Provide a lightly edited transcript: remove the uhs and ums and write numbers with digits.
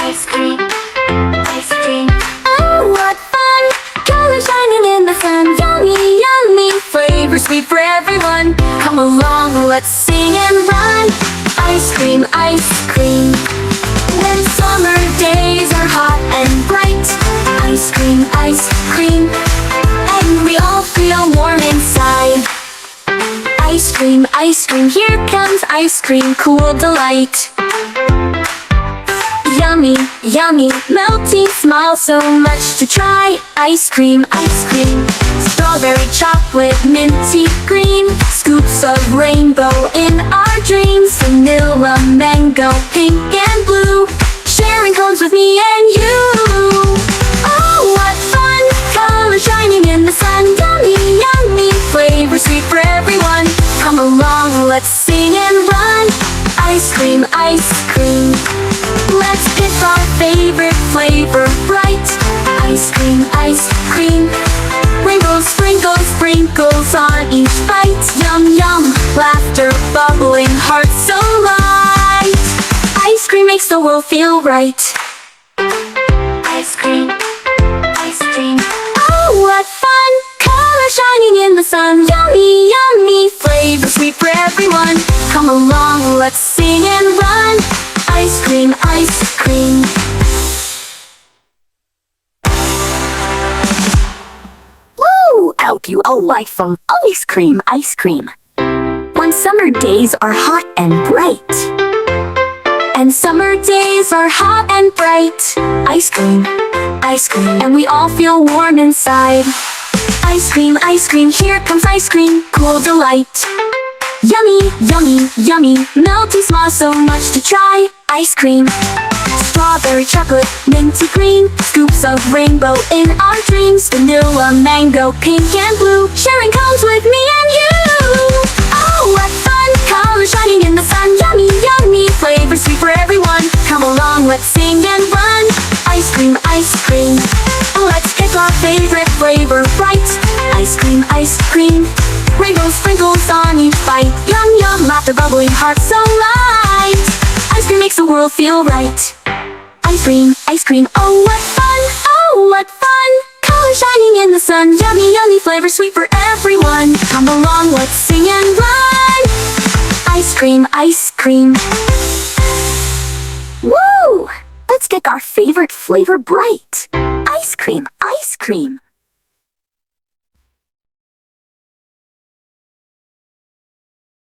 Ice cream, ice cream. Oh, what fun! Colors shining in the sun. Yummy, yummy. Flavor sweet for everyone. Come along, let's sing and run. Ice cream, ice cream. When summer days are hot and bright. Ice cream, and we all feel warm inside. Ice cream, here comes ice cream, cool delight. Yummy, yummy, melting smile, so much to try. Ice cream, strawberry chocolate, minty green. Scoops of rainbow in our dreams. Vanilla, mango, pink and blue. Sharing cones with me and you. Oh, what fun! Colors shining in the sun. Yummy, yummy, flavor sweet for everyone. Come along, let's sing and run. Ice cream, ice cream. Let's pick our favorite flavor bright. Ice cream. Rainbows, sprinkles, sprinkles on each bite. Yum, yum, laughter, bubbling, hearts so light. Ice cream makes the world feel right. Ice cream, ice cream. Oh, what fun! Color shining in the sun. Yummy, yummy, flavor sweet for everyone. Come along, let's sing and run. Ice cream, ice cream. Woo! I hope you all like some ice cream, ice cream. When summer days are hot and bright. And summer days are hot and bright. Ice cream, and we all feel warm inside. Ice cream, here comes ice cream, cool delight. Yummy, yummy, yummy, melting smile, so much to try. Ice cream, strawberry chocolate, minty green. Scoops of rainbow in our dreams. Vanilla, mango, pink and blue. Sharing cones with me and you. Oh, what fun! Colors shining in the sun. Yummy, yummy, flavor sweet for everyone. Come along, let's sing and run. Ice cream, let's pick our favorite flavor bright. Ice cream. Rainbow sprinkles on each bite. Yum, yum, laughter, bubbling, hearts so light. Ice cream makes the world feel right. Ice cream, oh what fun, oh what fun. Colors shining in the sun. Yummy, yummy, flavor sweet for everyone. Come along, let's sing and run. Ice cream. Woo! Let's get our favorite flavor bright. Ice cream.